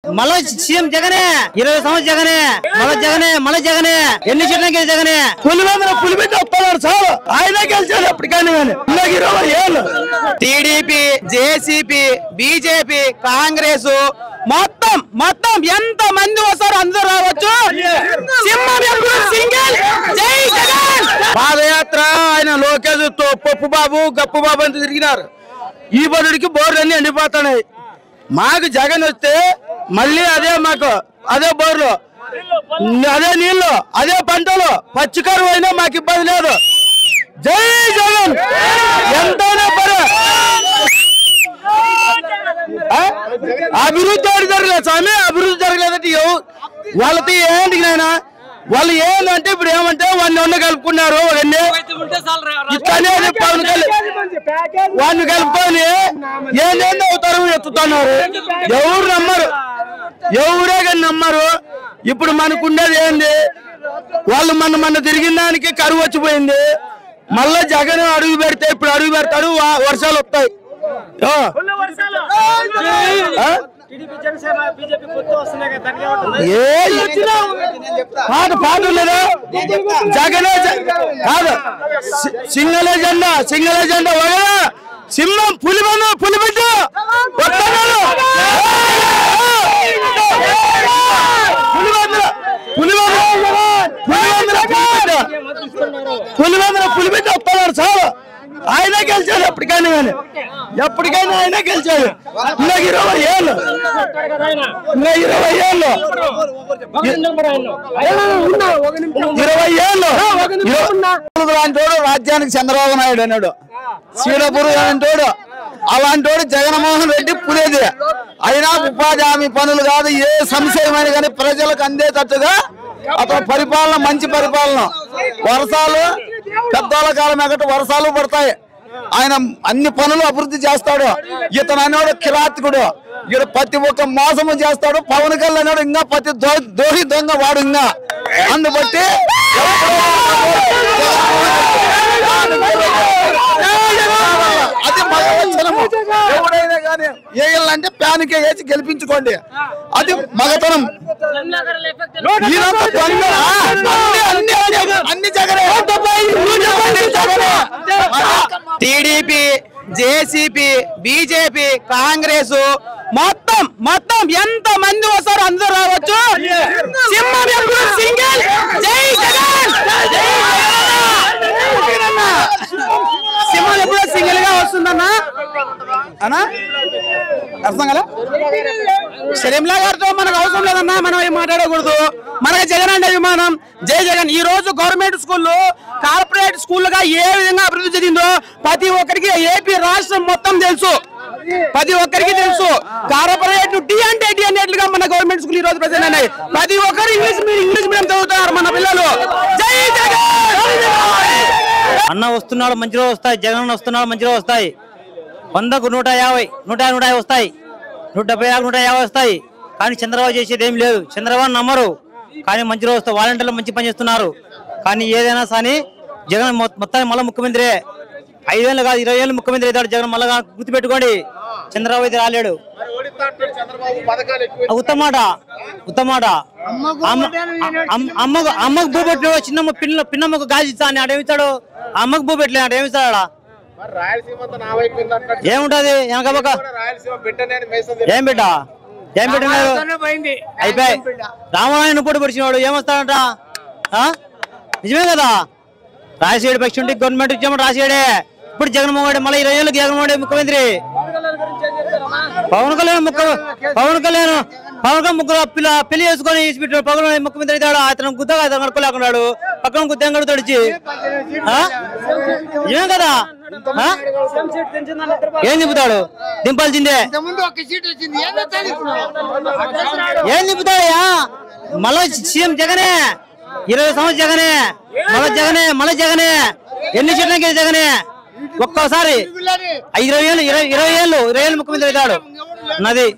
మళ్ళా సీఎం జగనే 20 సంవత్సరాలు జగనే మళ్ళా జగనే ఎన్ని సీట్లకి జగనే పులిపెట్టి వస్తున్నాడు చాలు ఆయనే గెలిచాడు ఎప్పటికైనా కానీ 20 ఏళ్ళు టీడీపీ జేసీపీ బీజేపీ కాంగ్రెస్ మొత్తం ఎంత మంది వస్తారు అందరూ రావచ్చు పాదయాత్ర ఆయన లోకేష్ పప్పు బాబు గప్పు బాబు అంతా తిరిగినారు ఈ బడుడికి బోర్లు అన్ని ఎండిపోతున్నాయి మాకు జగన్ వస్తే మళ్ళీ అదే బోర్లు అదే నీళ్లు అదే పంటలు పచ్చికరు అయినా మాకు ఇబ్బంది లేదు జై జగన్ ఎంతైనా పరే అభివృద్ధి జరగలేదు స్వామి అభివృద్ధి జరగలేదంటే వాళ్ళతో ఏంటి నాయన వాళ్ళు ఏంటంటే ఇప్పుడు ఏమంటే వాడిని కలుపుకున్నారు పవన్ కళ్యాణ్ వాడిని కలుపుకొని ఏంటంటే అవుతారు ఎత్తుతున్నారు ఎవరే కానీ నమ్మరు ఇప్పుడు మనకుండేది ఏంది వాళ్ళు మన తిరిగిన దానికి కరువు వచ్చిపోయింది మళ్ళా జగన్ అడుగు పెడితే ఇప్పుడు అడుగు పెడతాడు వర్షాలు వస్తాయి పాట లేదా జగనే కాదు సింగల్ జెండా వగరా సింహం పులిపెట్టు పులిపెట్టి వస్తున్నాడు చాలు ఆయనే గెలిచాడు ఎప్పటికైనా కానీ ఆయనే గెలిచాడు 20 ఏళ్ళు అలాంటోడు రాజ్యానికి చంద్రబాబు నాయుడు అన్నాడు శ్రీరాపురు అలాంటోడు జగన్మోహన్ రెడ్డి పులేది అయినా ఉపాధి హామీ పనులు కాదు ఏ సంశయమైన కానీ ప్రజలకు అందేటట్టుగా అతను పరిపాలన మంచి పరిపాలన వర్షాలు పెద్దోళ్ళ కాలం ఎగట వర్షాలు పడతాయి ఆయన అన్ని పనులు అభివృద్ధి చేస్తాడు ఇతను అనేవాడు కిరాతకుడు ఇక్కడ ప్రతి ఒక్క మోసము చేస్తాడు పవన్ కళ్యాణ్ అనేవాడు ఇంకా ప్రతి దోహి దొంగ వాడు ఇంకా అందుబట్టి అది మగతనము ఎవడైనా కానీ వేయాలంటే ప్యానికే వేసి గెలిపించుకోండి అది మగతనం అన్ని జగనే టీడీపీ జేసీపీ బీజేపీ కాంగ్రెస్ మొత్తం ఎంత మంది వస్తారు అందరూ రావచ్చు సింగిల్ జై జగన్ సింహం ఎప్పుడో సింగిల్ గా వస్తుందన్నా అర్థం కదా షరీంలా గారితో మనకు అవసరం లేదన్నా మనం ఏం మాట్లాడకూడదు మనకి జగన్ అంటే అభిమానం జై జగన్ ఈ రోజు గవర్నమెంట్ స్కూల్ కార్పొరేట్ స్కూల్ గా ఏ విధంగా అభివృద్ధి చెందిందో ప్రతి ఒక్కరికి ఏపీ రాష్ట్రం మొత్తం తెలుసు కార్పొరేట్ టీ అంటే టీ అనేట్లుగా మన గవర్నమెంట్ స్కూల్ ఈ రోజు ప్రజెంట్ ఉన్నాయి ప్రతి ఒక్కరు ఇంగ్లీష్ మీడియం చదువుతున్నారు మన పిల్లలు జై జగన్ అన్న వస్తున్నాడు మంచిగా వస్తాయి జగన్ వస్తున్నాడు మంచిగా వస్తాయి 100కు 150 150 వస్తాయి 170 150 వస్తాయి కానీ చంద్రబాబు చేసేది ఏం లేదు చంద్రబాబు నమ్మరు కానీ మంచిగా వస్తాయి వాలంటీర్లు మంచి పని చేస్తున్నారు కానీ ఏదైనా కానీ జగన్ మొత్తాన్ని మళ్ళీ ముఖ్యమంత్రి 5 ఏళ్ళు కాదు 20 ఏళ్ళు ముఖ్యమంత్రి అవుతాడు జగన్ మళ్ళా గుర్తుపెట్టుకోండి చంద్రబాబు అయితే రాలేడు ఉత్తమాట అమ్మకు భూ పెట్టిన చిన్నమ్మ పిన్నమ్మకు గాజు ఇస్తా అని ఆడేమిస్తాడు అమ్మకు భూ పెట్టలే ఆడేమిస్తాడా ఏముంటది వెనక ఏం పెట్టినారు అయిపోయి రామాయణ పోటీ పరిచినాడు ఏమొస్తాడంట నిజమే కదా రాజశేఖర్ పక్షి ఉంటే గవర్నమెంట్ ఇచ్చామని రాజశేఖరే ఇప్పుడు జగన్మోహన్ రెడ్డి మళ్ళీ 20 ఏళ్ళకి జగన్మోహన్ రెడ్డి ముఖ్యమంత్రి పవన్ కళ్యాణ్ ముగ్గురు పెళ్లి చేసుకొని పవన్ ముఖ్యమంత్రి అవుతాడు అతను గుద్దగా అతను కనుక్కోలేకున్నాడు పక్కన గుద్ద కడుతాడు ఏం కదా ఏం దింపుతాడు దింపాల్సిందే ఏం దింపుతాడయ్యా మళ్ళా సీఎం జగనే 20 సంవత్సరాలు మళ్ళా జగనే ఎన్ని సీట్లకి జగనే ఒక్కోసారి 20 ఏళ్ళు ముఖ్యమంత్రి అవుతాడు నది